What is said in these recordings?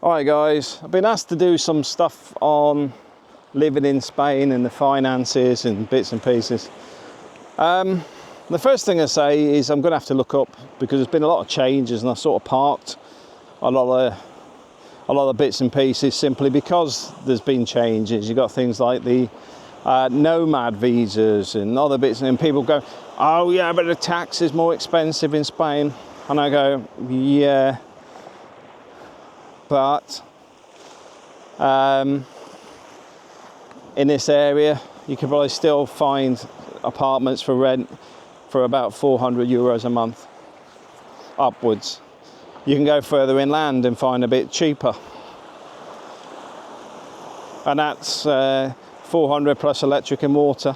Alright guys, I've been asked to do some stuff on living in Spain and the finances and bits and pieces. The first thing I say is I'm going to have to look up, because there's been a lot of changes and I sort of parked a lot of bits and pieces simply because there's been changes. You've got things like the nomad visas and other bits, and people go, oh yeah, but the tax is more expensive in Spain. And I go, yeah, but in this area you can probably still find apartments for rent for about 400 euros a month upwards. You can go further inland and find a bit cheaper, and that's 400 plus electric and water,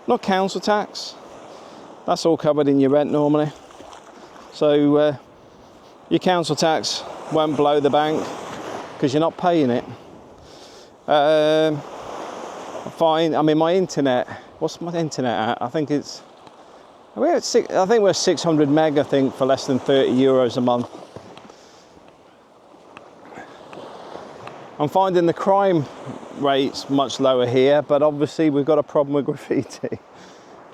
not council tax. That's all covered in your rent normally, so your council tax won't blow the bank because you're not paying it. Fine. I mean, my internet. What's my internet at? I think we're 600 meg. I think for less than 30 euros a month. I'm finding the crime rates much lower here, but obviously we've got a problem with graffiti.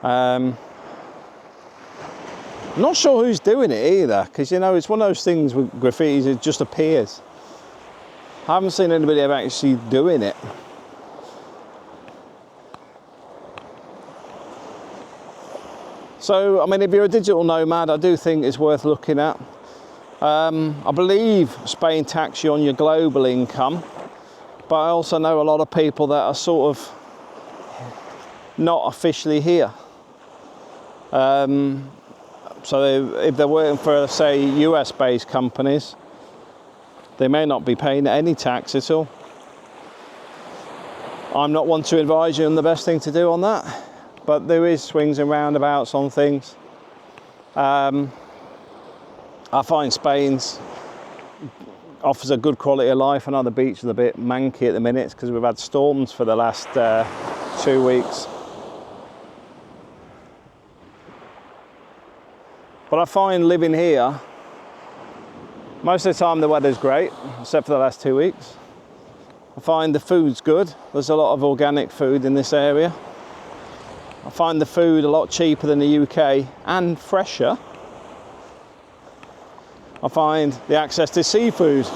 I'm not sure who's doing it either, because you know it's one of those things with graffiti, it just appears. I haven't seen anybody ever actually doing it. So, I mean, if you're a digital nomad, I do think it's worth looking at. I believe Spain tax you on your global income, but I also know a lot of people that are sort of not officially here. So if they're working for, say, US-based companies, they may not be paying any tax at all. I'm not one to advise you on the best thing to do on that, but there is swings and roundabouts on things. I find Spain's offers a good quality of life. I know the beach is a bit manky at the minute because we've had storms for the last 2 weeks. But I find living here, most of the time the weather's great, except for the last 2 weeks. I find the food's good. There's a lot of organic food in this area. I find the food a lot cheaper than the UK and fresher. I find the access to seafood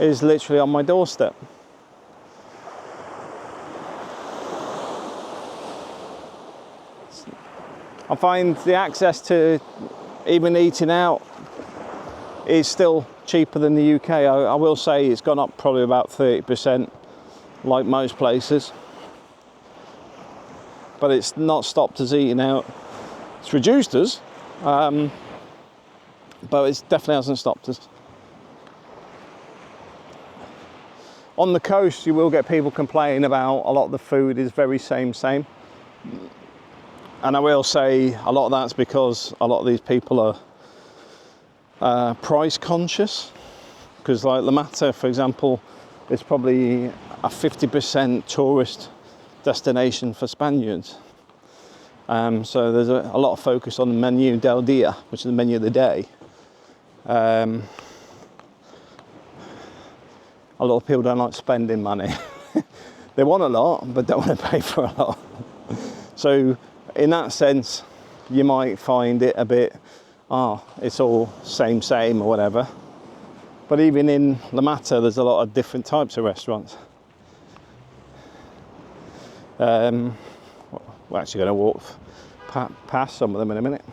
is literally on my doorstep. I find the access to even eating out is still cheaper than the UK. I will say it's gone up probably about 30%, like most places. But it's not stopped us eating out. It's reduced us, but it definitely hasn't stopped us. On the coast, you will get people complaining about a lot of the food is very same. And I will say a lot of that's because a lot of these people are price conscious. Because like La Mata, for example, is probably a 50% tourist destination for Spaniards. So there's a lot of focus on the menu del dia, which is the menu of the day. A lot of people don't like spending money. They want a lot, but don't want to pay for a lot. So in that sense, you might find it a bit, it's all same or whatever. But even in La Mata, there's a lot of different types of restaurants. We're actually going to walk past some of them in a minute.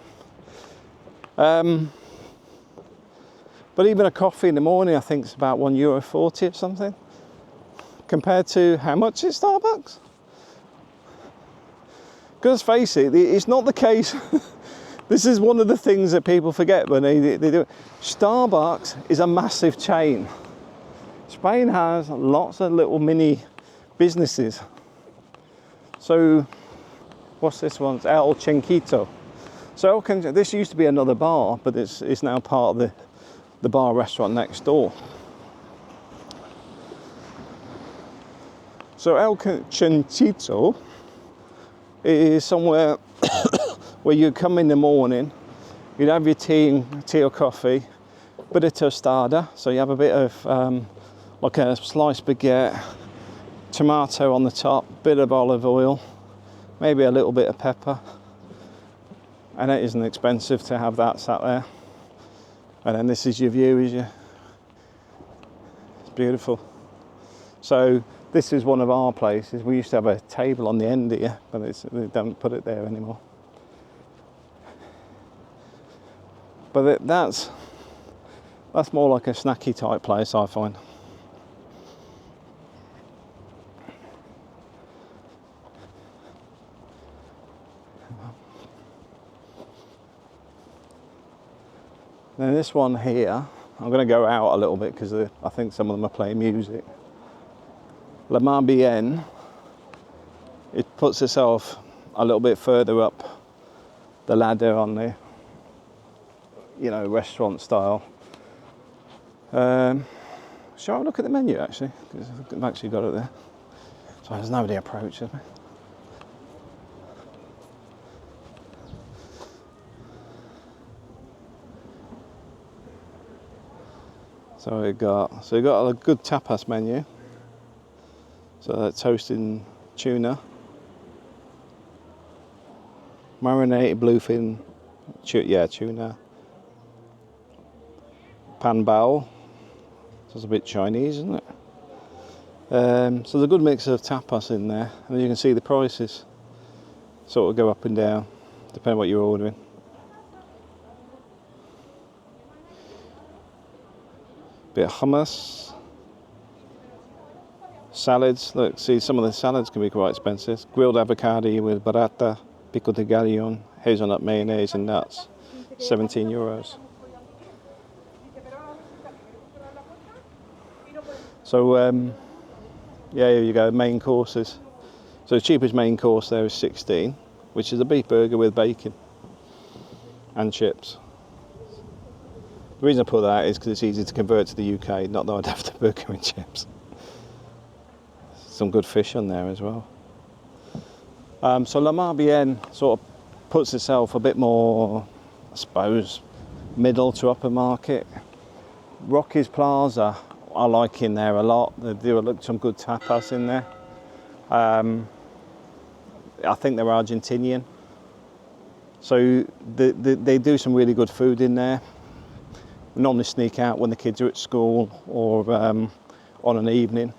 But even a coffee in the morning, I think it's about €1.40 or something, compared to how much is Starbucks? Because let's face it, it's not the case. This is one of the things that people forget when they do it. Starbucks is a massive chain. Spain has lots of little mini businesses. So, what's this one? It's El Chinquito. So this used to be another bar, but it's now part of the bar restaurant next door. So El Chinquito is somewhere where you come in the morning, you'd have your tea or coffee, bit of tostada, so you have a bit of like a sliced baguette, tomato on the top, bit of olive oil, maybe a little bit of pepper. And it isn't expensive to have that sat there. And then this is your view, it's beautiful. So this is one of our places. We used to have a table on the end here, but they don't put it there anymore. But that's more like a snacky type place, I find. Then this one here, I'm going to go out a little bit because I think some of them are playing music. La Marbienne, it puts itself a little bit further up the ladder on the, restaurant style. Shall I have a look at the menu actually? Because I've actually got it there. So there's nobody approaches me. So we got a good tapas menu. So that's toasted tuna, marinated bluefin, tuna, pan bao. So it's a bit Chinese, isn't it? So there's a good mix of tapas in there, and you can see the prices sort of go up and down depending on what you're ordering. Bit of hummus, salads. Look, see, some of the salads can be quite expensive. Grilled avocado with burrata, pico de gallion, hazelnut mayonnaise and nuts, €17. So here you go, main courses. So the cheapest main course there is 16, which is a beef burger with bacon and chips. The reason I put that is because it's easy to convert to the UK, not that I'd have the burger and chips. Some good fish on there as well. So La Marbienne sort of puts itself a bit more, I suppose, middle to upper market. Rocky's Plaza, I like in there a lot. They do some good tapas in there. I think they're Argentinian. So they do some really good food in there. We normally sneak out when the kids are at school or on an evening,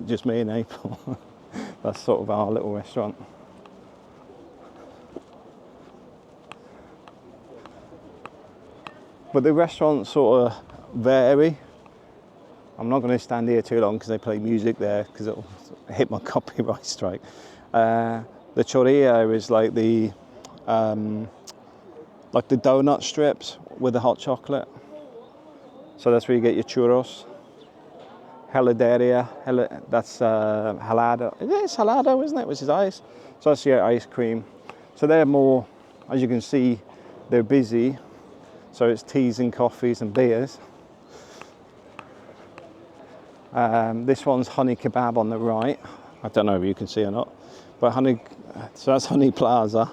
just me and April. That's sort of our little restaurant. But the restaurants sort of vary. I'm not going to stand here too long because they play music there because it'll hit my copyright strike. The chorilla is like the donut strips with the hot chocolate. So that's where you get your churros. Heladeria, that's helado. It's helado, isn't it? Which is ice. So that's your ice cream. So they're more, as you can see, they're busy. So it's teas and coffees and beers. This one's honey kebab on the right. I don't know if you can see or not, but so that's Honey Plaza,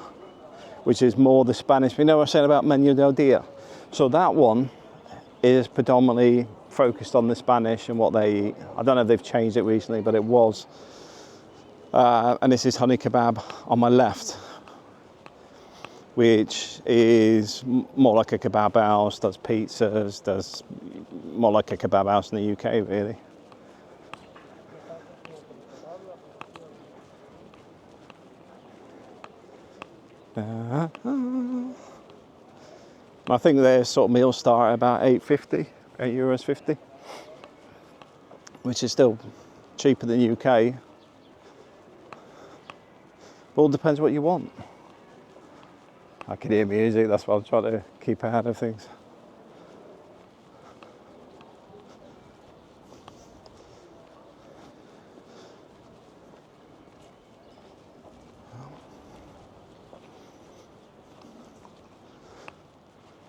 which is more the Spanish. You know what I said about Menú del Día? So that one is predominantly focused on the Spanish and what they eat. I don't know if they've changed it recently, but it was. And this is honey kebab on my left, which is more like a kebab house, does pizzas, does more like a kebab house in the UK, really. I think their sort of meals start at about €8.50, which is still cheaper than the UK. But all depends what you want. I can hear music, that's why I'm trying to keep ahead of things.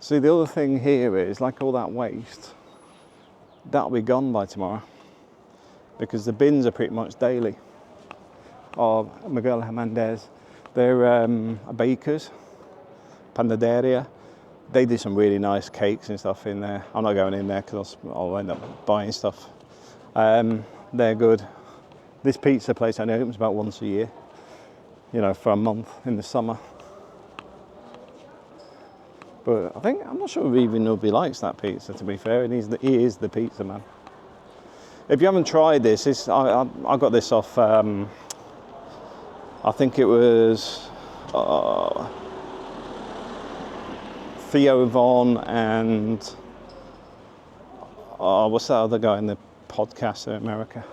See, the other thing here is, like all that waste, that'll be gone by tomorrow because the bins are pretty much daily. Miguel Hernandez, they're bakers, panaderia. They do some really nice cakes and stuff in there. I'm not going in there because I'll end up buying stuff. They're good. This pizza place only opens about once a year, you know, for a month in the summer. But I'm not sure even if he likes that pizza, to be fair, and he is the pizza man. If you haven't tried this, I got this off, I think it was Theo Von and what's that other guy in the podcast in America?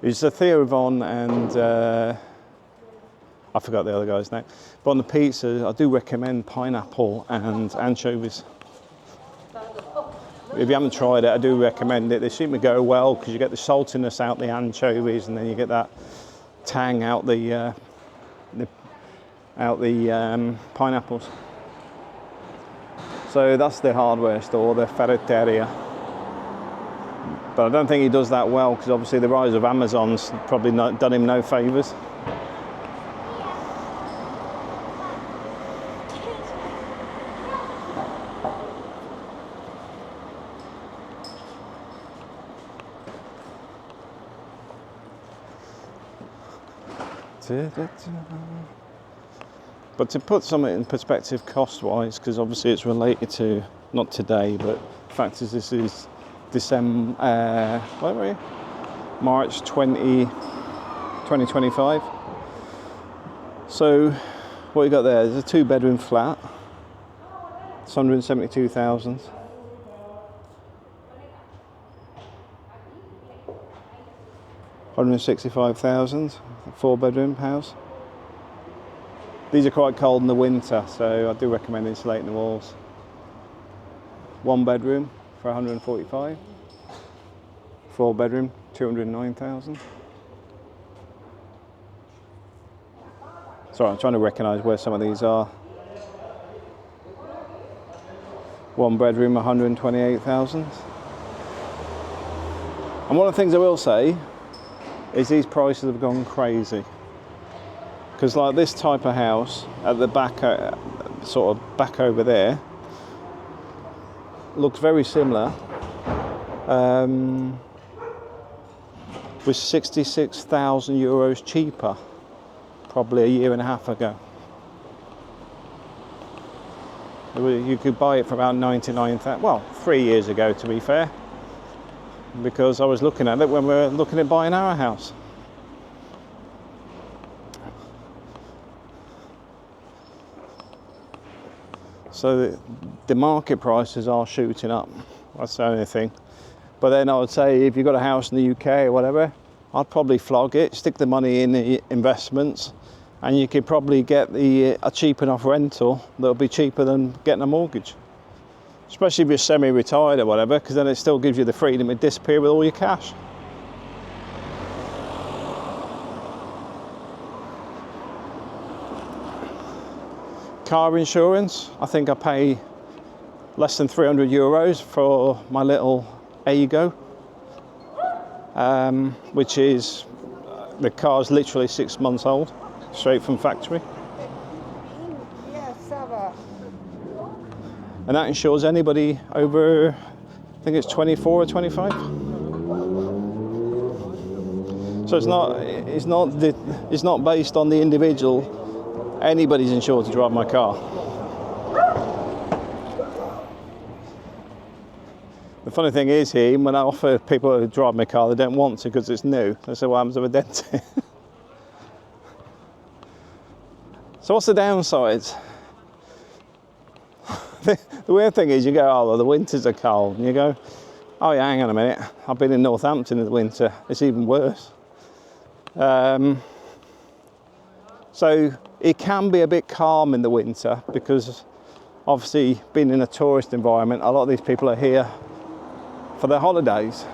It's Theo Von and I forgot the other guy's name. But on the pizza, I do recommend pineapple and anchovies. If you haven't tried it, I do recommend it. They seem to go well because you get the saltiness out the anchovies, and then you get that tang out the pineapples. So that's the hardware store, the ferreteria. But I don't think he does that well because obviously the rise of Amazon's probably done him no favours. But to put something in perspective cost-wise, because obviously it's related to, not today, but the fact is this is December, March 2025. So what you got there is a 2-bedroom flat. It's 172,000. $165,000, 4-bedroom house. These are quite cold in the winter, so I do recommend insulating the walls. 1-bedroom for 145. 4-bedroom, 209,000. Sorry, I'm trying to recognise where some of these are. 1-bedroom, 128,000. And one of the things I will say is these prices have gone crazy. Because like this type of house at the back, sort of back over there, looks very similar. Was 66,000 euros cheaper, probably a year and a half ago. You could buy it for about 99,000, well, 3 years ago to be fair. Because I was looking at it when we were looking at buying our house. So the market prices are shooting up. That's the only thing. But then I would say if you've got a house in the UK or whatever, I'd probably flog it, stick the money in the investments, and you could probably get a cheap enough rental that'll be cheaper than getting a mortgage. Especially if you're semi-retired or whatever, because then it still gives you the freedom to disappear with all your cash. Car insurance, I think I pay less than 300 euros for my little Ego, which is, the car's literally 6 months old, straight from factory. And that insures anybody over, I think it's 24 or 25. So it's not based on the individual. Anybody's insured to drive my car. The funny thing is here, when I offer people to drive my car, they don't want to because it's new. They say, what happens if I dent it? So what's the downsides? The weird thing is you go, oh, well, the winters are cold. And you go, oh yeah, hang on a minute. I've been in Northampton in the winter. It's even worse. So it can be a bit calm in the winter because obviously being in a tourist environment, a lot of these people are here for their holidays.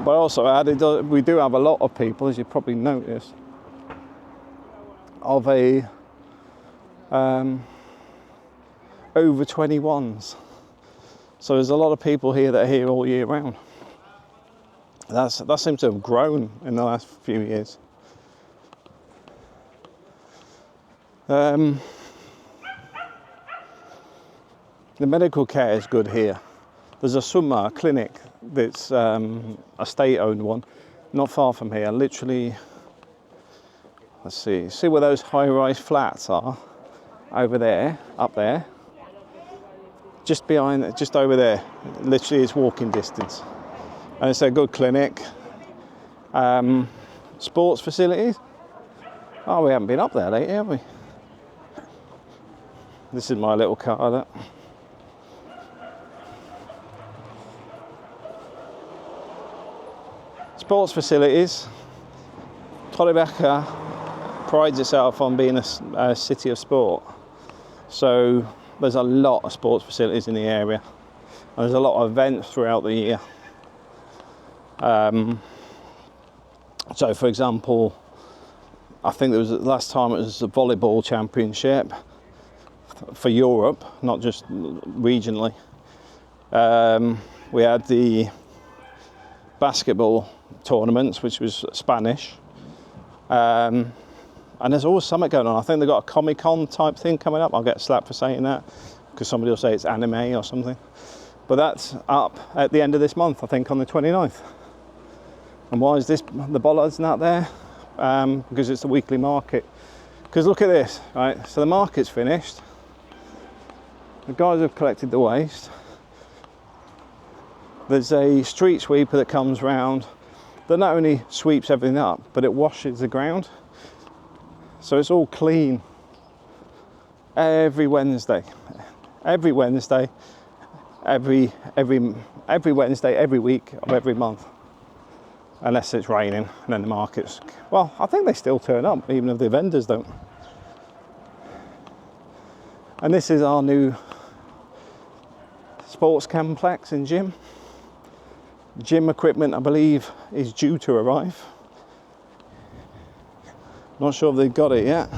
But also we do have a lot of people, as you probably noticed, of over 21s. So there's a lot of people here that are here all year round. That seems to have grown in the last few years. The medical care is good here. There's a summer clinic that's a state-owned one, not far from here. Literally, let's see where those high-rise flats are, over there, up there, just behind, just over there. Literally, it's walking distance, and it's a good clinic. Sports facilities. Oh, we haven't been up there lately, have we? This is my little car. That. Sports facilities. Torrebecca prides itself on being a city of sport. So there's a lot of sports facilities in the area. And there's a lot of events throughout the year. So for example, I think there was last time it was the volleyball championship for Europe, not just regionally. We had the basketball tournaments, which was Spanish, and there's always something going on. I think they've got a Comic-Con type thing coming up. I'll get slapped for saying that because somebody will say it's anime or something, but that's up at the end of this month, I think on the 29th. And why is the bollards not there? Because it's the weekly market. Because look at this, right? So the market's finished. The guys have collected the waste. There's a street sweeper that comes round that not only sweeps everything up, but it washes the ground. So it's all clean every Wednesday. Every Wednesday, every Wednesday, every week of every month. Unless it's raining, and then the markets, well, I think they still turn up, even if the vendors don't. And this is our new sports complex and gym. Gym equipment, I believe, is due to arrive. Not sure if they've got it yet.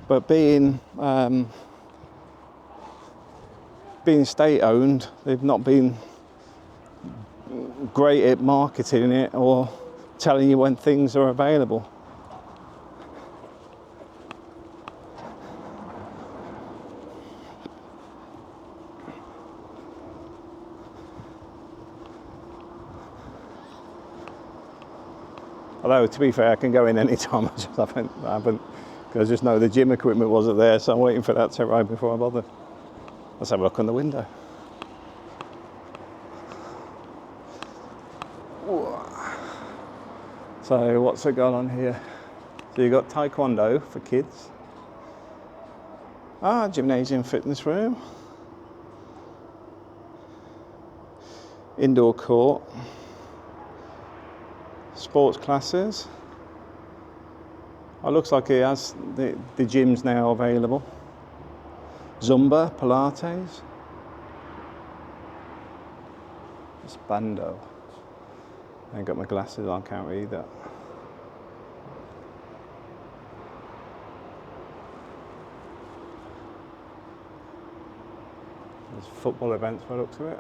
But being state-owned, they've not been great at marketing it or telling you when things are available. Although, to be fair, I can go in any time. I just haven't, because I just know the gym equipment wasn't there, so I'm waiting for that to arrive before I bother. Let's have a look on the window. So what's it got on here? So you've got Taekwondo for kids. Gymnasium fitness room. Indoor court. Sports classes. It looks like it has the gyms now available. Zumba, Pilates. It's Bando. I ain't got my glasses on, can't read that. There's football events by the looks of it.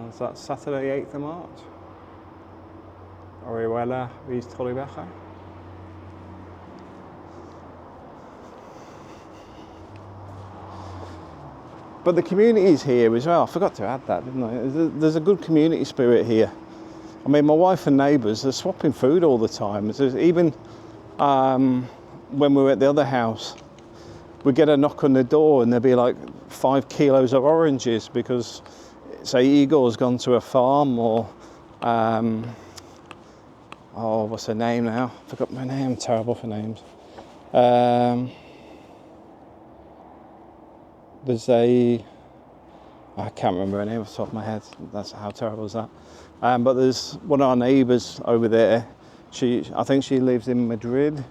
Is that Saturday 8th of March? Orihuela vs Torrebecca. But the community is here as well. I forgot to add that, didn't I? There's a good community spirit here. I mean, my wife and neighbours are swapping food all the time. Even when we were at the other house, we'd get a knock on the door and there'd be like 5 kilos of oranges because, say, Igor's gone to a farm, or what's her name now? I forgot my name. I'm terrible for names. There's I can't remember her name off the top of my head. That's how terrible is that. But there's one of our neighbours over there. I think she lives in Madrid,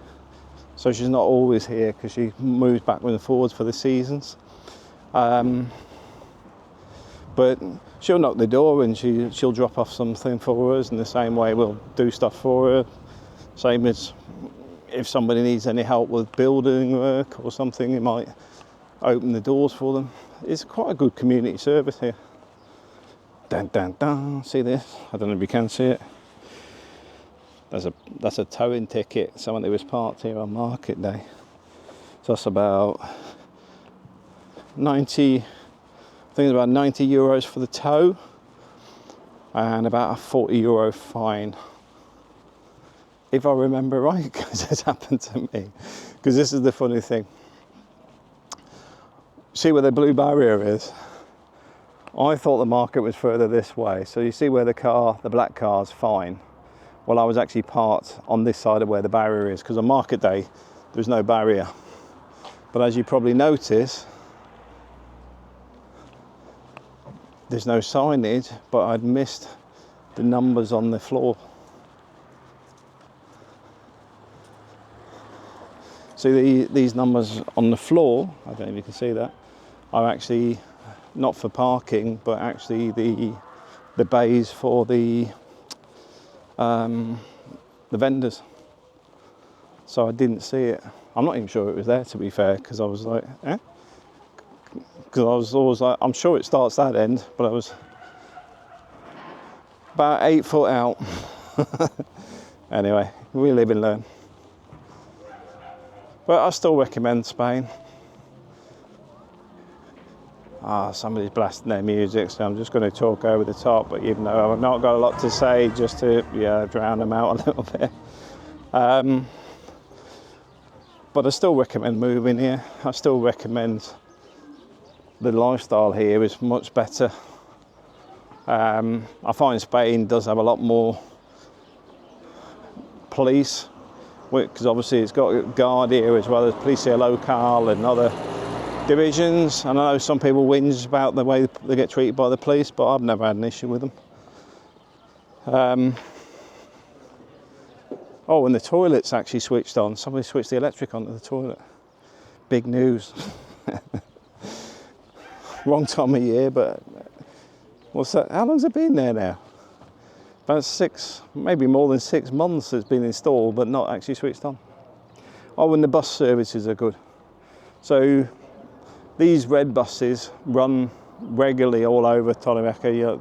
so she's not always here because she moves backwards and forwards for the seasons. But she'll knock the door and she'll drop off something for us, and the same way we'll do stuff for her. Same as if somebody needs any help with building work or something, it might open the doors for them. It's quite a good community service here. Dun, dun, dun. See this? I don't know if you can see it. That's a towing ticket. Someone who was parked here on market day. So that's about 90, I think it's about 90 euros for the tow and about a 40 euro fine. If I remember right, because it's happened to me. Because this is the funny thing. See where the blue barrier is? I thought the market was further this way. So you see where the black car's fine. Well, I was actually parked on this side of where the barrier is, because on market day, there's no barrier. But as you probably notice, there's no signage, but I'd missed the numbers on the floor. See these numbers on the floor, I don't know if you can see that, are actually not for parking, but actually the bays for the vendors. So I didn't see it. I'm not even sure it was there, to be fair, because I was like, eh? Because I was always like, I'm sure it starts that end, but I was about 8 foot out. Anyway, we live and learn. But I still recommend Spain. Somebody's blasting their music, so I'm just going to talk over the top, but even though I've not got a lot to say, just to drown them out a little bit. But I still recommend moving here. I still recommend the lifestyle here is much better. I find Spain does have a lot more police, because obviously it's got a guard here as well as Policia Local and other divisions. And I know some people whinge about the way they get treated by the police, but I've never had an issue with them. Oh, and the toilet's actually switched on. Somebody switched the electric onto the toilet. Big news. Wrong time of year, but what's that? How long's it been there now? About 6, maybe more than 6 months it's been installed, but not actually switched on. Oh, and the bus services are good. So these red buses run regularly all over Torrevieja.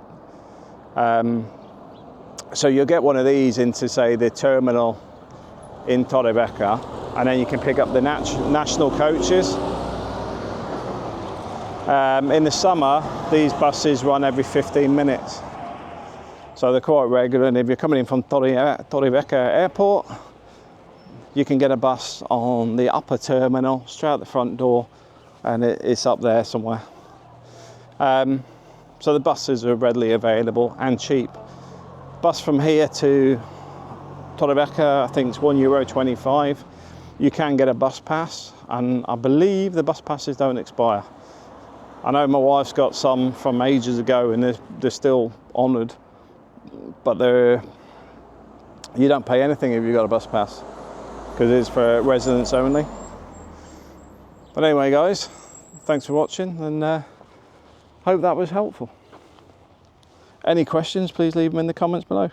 So you'll get one of these into, say, the terminal in Torrevieja, and then you can pick up the national coaches. In the summer, these buses run every 15 minutes. So they're quite regular, and if you're coming in from Torrevieja Airport, you can get a bus on the upper terminal, straight out the front door, and it's up there somewhere. So the buses are readily available and cheap. Bus from here to Torrevieja, I think it's €1.25. You can get a bus pass, and I believe the bus passes don't expire. I know my wife's got some from ages ago, and they're still honoured, but you don't pay anything if you've got a bus pass, because it's for residents only. But anyway, guys, thanks for watching, and hope that was helpful. Any questions, please leave them in the comments below.